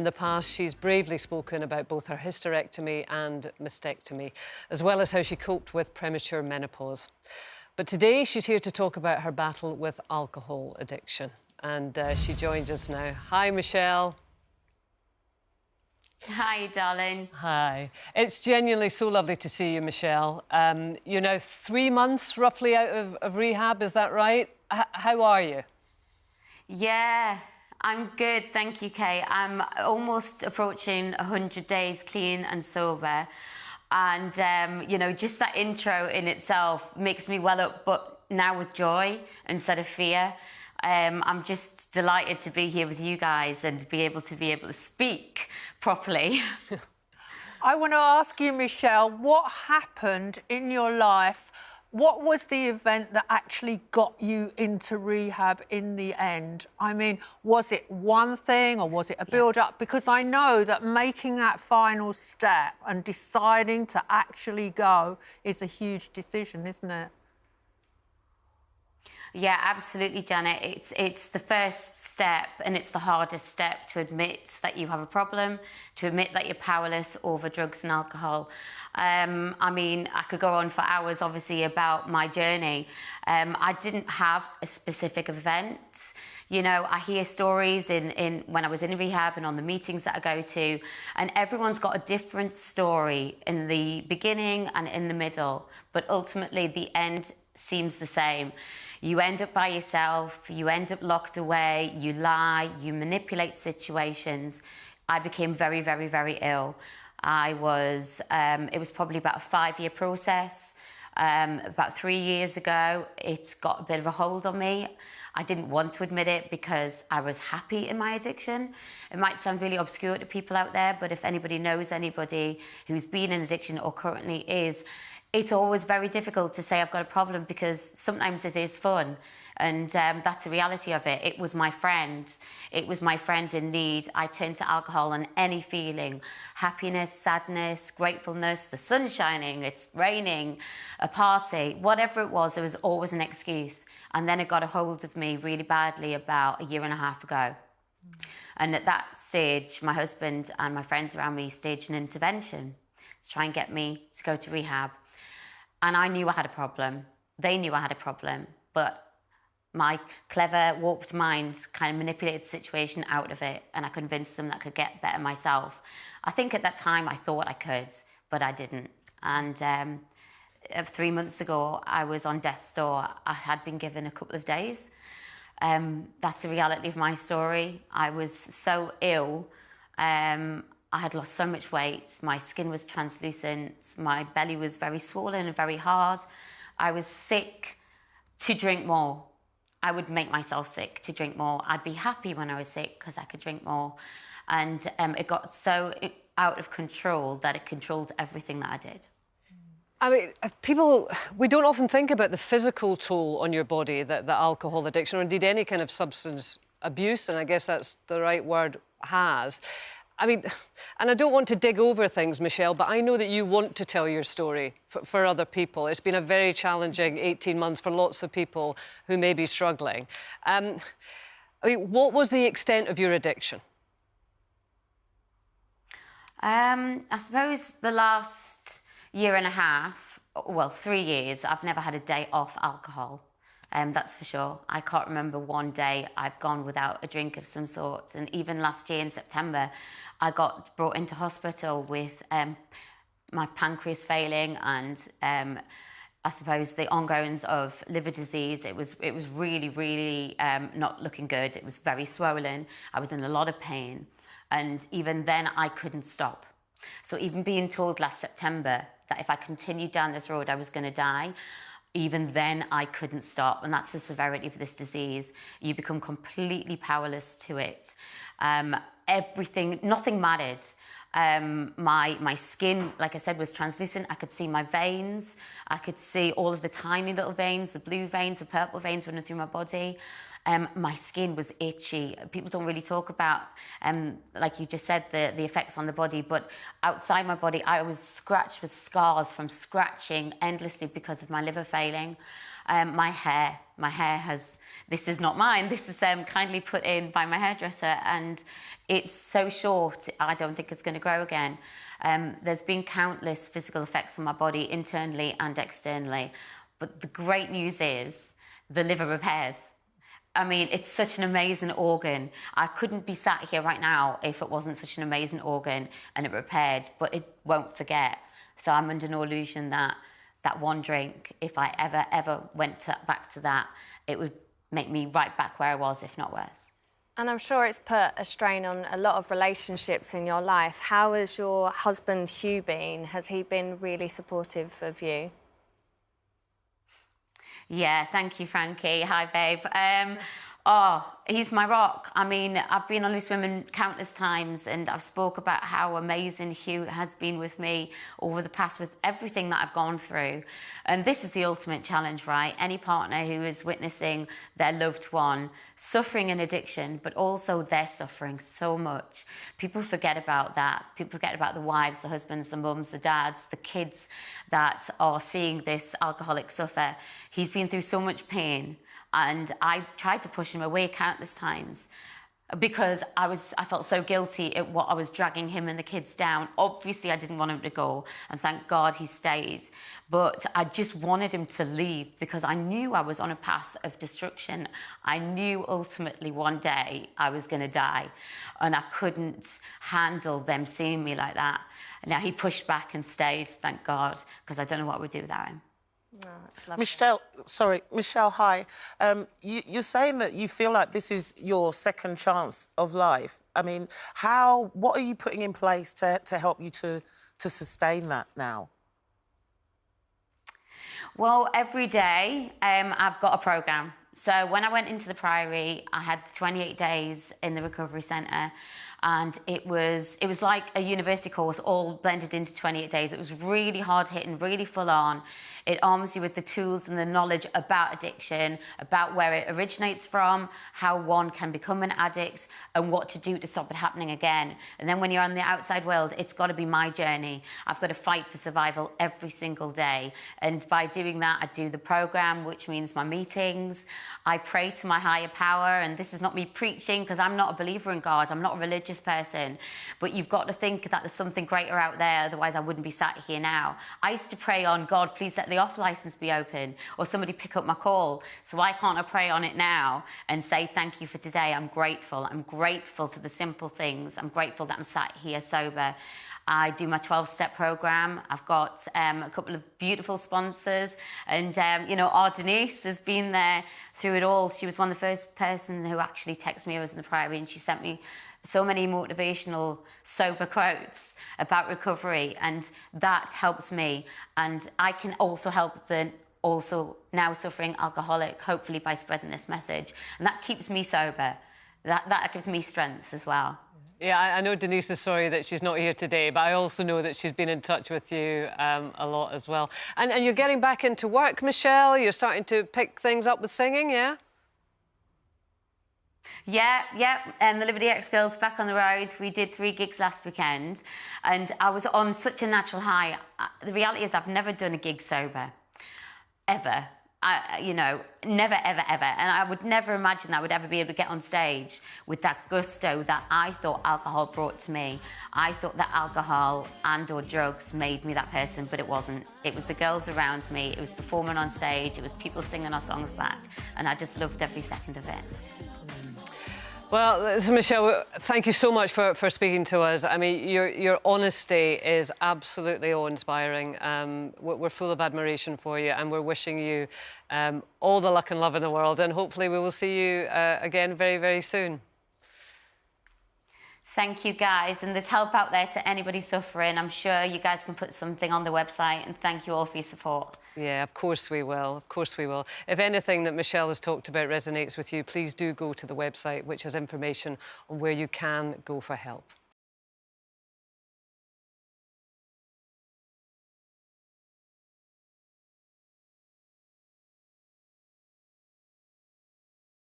In the past, she's bravely spoken about both her hysterectomy and mastectomy, as well as how she coped with premature menopause. But today, she's here to talk about her battle with alcohol addiction. And she joins us now. Hi, Michelle. Hi, darling. Hi. It's genuinely so lovely to see you, Michelle. You're now 3 months, roughly, out of rehab, is that right? How are you? Yeah, I'm good, thank you, Kay. I'm almost approaching 100 days clean and sober. And, you know, just that intro in itself makes me well up, but now with joy instead of fear. I'm just delighted to be here with you guys and be able to speak properly. I want to ask you, Michelle, what happened in your life? What was the event that actually got you into rehab in the end? I mean, was it one thing or was it a build-up? Because I know that making that final step and deciding to actually go is a huge decision, isn't it? Yeah, absolutely, Janet. It's the first step and it's the hardest step to admit that you have a problem, to admit that you're powerless over drugs and alcohol. I mean, I could go on for hours, obviously, about my journey. I didn't have a specific event. You know, I hear stories when I was in rehab and on the meetings that I go to, and everyone's got a different story in the beginning and in the middle, but ultimately the end seems the same. You end up by yourself, you end up locked away, you lie, you manipulate situations. I became very, very, very ill. It was probably about a 5-year process. About 3 years ago, it's got a bit of a hold on me. I didn't want to admit it because I was happy in my addiction. It might sound really obscure to people out there, but if anybody knows anybody who's been in addiction or currently is, it's always very difficult to say I've got a problem because sometimes it is fun. And that's the reality of it. It was my friend. It was my friend in need. I turned to alcohol and any feeling, happiness, sadness, gratefulness, the sun shining, it's raining, a party, whatever it was, there was always an excuse. And then it got a hold of me really badly about 1.5 years ago. And at that stage, my husband and my friends around me staged an intervention to try and get me to go to rehab. And I knew I had a problem. They knew I had a problem, but my clever, warped mind kind of manipulated the situation out of it, and I convinced them that I could get better myself. I think at that time I thought I could, but I didn't. And 3 months ago, I was on death's door. I had been given a couple of days. That's the reality of my story. I was so ill. I had lost so much weight, my skin was translucent, my belly was very swollen and very hard. I was sick to drink more. I would make myself sick to drink more. I'd be happy when I was sick because I could drink more. And it got so out of control that it controlled everything that I did. I mean, we don't often think about the physical toll on your body that alcohol addiction, or indeed any kind of substance abuse, and I guess that's the right word, has. I mean, and I don't want to dig over things, Michelle, but I know that you want to tell your story for other people. It's been a very challenging 18 months for lots of people who may be struggling. I mean, what was the extent of your addiction? I suppose the last 1.5 years, well, 3 years, I've never had a day off alcohol. That's for sure. I can't remember one day I've gone without a drink of some sort. And even last year in September, I got brought into hospital with my pancreas failing and I suppose the ongoings of liver disease. It was really, really not looking good. It was very swollen. I was in a lot of pain. And even then, I couldn't stop. So even being told last September that if I continued down this road, I was going to die, even then I couldn't stop. And that's the severity of this disease. You become completely powerless to it. Nothing mattered. My skin, like I said, was translucent. I could see my veins. I could see all of the tiny little veins, the blue veins, the purple veins running through my body. My skin was itchy. People don't really talk about, like you just said, the effects on the body, but outside my body, I was scratched with scars from scratching endlessly because of my liver failing. My hair has, this is not mine, this is kindly put in by my hairdresser, and it's so short, I don't think it's going to grow again. There's been countless physical effects on my body, internally and externally. But the great news is the liver repairs. I mean, it's such an amazing organ. I couldn't be sat here right now if it wasn't such an amazing organ and it repaired, but it won't forget. So I'm under no illusion that that one drink, if I ever went back to that, it would make me right back where I was, if not worse. And I'm sure it's put a strain on a lot of relationships in your life. How has your husband, Hugh, been? Has he been really supportive of you? Yeah, thank you, Frankie. Hi, babe. Oh, he's my rock. I mean, I've been on Loose Women countless times, and I've spoke about how amazing Hugh has been with me over the past with everything that I've gone through. And this is the ultimate challenge, right? Any partner who is witnessing their loved one suffering an addiction, but also they're suffering so much. People forget about that. People forget about the wives, the husbands, the mums, the dads, the kids that are seeing this alcoholic suffer. He's been through so much pain. And I tried to push him away countless times because I felt so guilty at what I was dragging him and the kids down. Obviously, I didn't want him to go, and thank God he stayed. But I just wanted him to leave because I knew I was on a path of destruction. I knew ultimately one day I was going to die, and I couldn't handle them seeing me like that. Now, he pushed back and stayed, thank God, because I don't know what I would do without him. Oh, Michelle, hi. You're saying that you feel like this is your second chance of life. I mean, what are you putting in place to help you to sustain that now? Well, every day I've got a programme. So when I went into the Priory, I had 28 days in the recovery centre, and it was like a university course all blended into 28 days. It was really hard hitting, really full on. It arms you with the tools and the knowledge about addiction, about where it originates from, how one can become an addict, and what to do to stop it happening again. And then when you're on the outside world, it's got to be my journey. I've got to fight for survival every single day. And by doing that, I do the programme, which means my meetings. I pray to my higher power, and this is not me preaching because I'm not a believer in God. I'm not a religious person, but you've got to think that there's something greater out there, otherwise I wouldn't be sat here now. I used to pray on, God, please let the off licence be open, or somebody pick up my call. So why can't I pray on it now and say thank you for today? I'm grateful. I'm grateful for the simple things. I'm grateful that I'm sat here sober. I do my 12-step programme. I've got a couple of beautiful sponsors, and you know, our Denise has been there through it all. She was one of the first person who actually texted me. I was in the Priory, and she sent me so many motivational sober quotes about recovery, and that helps me. And I can also help the also now suffering alcoholic, hopefully by spreading this message, and that keeps me sober. That gives me strength as well. Yeah, I know Denise is sorry that she's not here today, but I also know that she's been in touch with you a lot as well. And you're getting back into work, Michelle? You're starting to pick things up with singing, yeah? Yeah, and the Liberty X Girls back on the road. We did 3 gigs last weekend, and I was on such a natural high. The reality is I've never done a gig sober, ever. You know, never, ever, ever. And I would never imagine I would ever be able to get on stage with that gusto that I thought alcohol brought to me. I thought that alcohol and or drugs made me that person, but it wasn't. It was the girls around me. It was performing on stage. It was people singing our songs back. And I just loved every second of it. Well, so Michelle, thank you so much for speaking to us. I mean, your honesty is absolutely awe-inspiring. We're full of admiration for you, and we're wishing you all the luck and love in the world, and hopefully we will see you again very, very soon. Thank you, guys, and there's help out there to anybody suffering. I'm sure you guys can put something on the website, and thank you all for your support. Yeah, of course we will. Of course we will. If anything that Michelle has talked about resonates with you, please do go to the website, which has information on where you can go for help.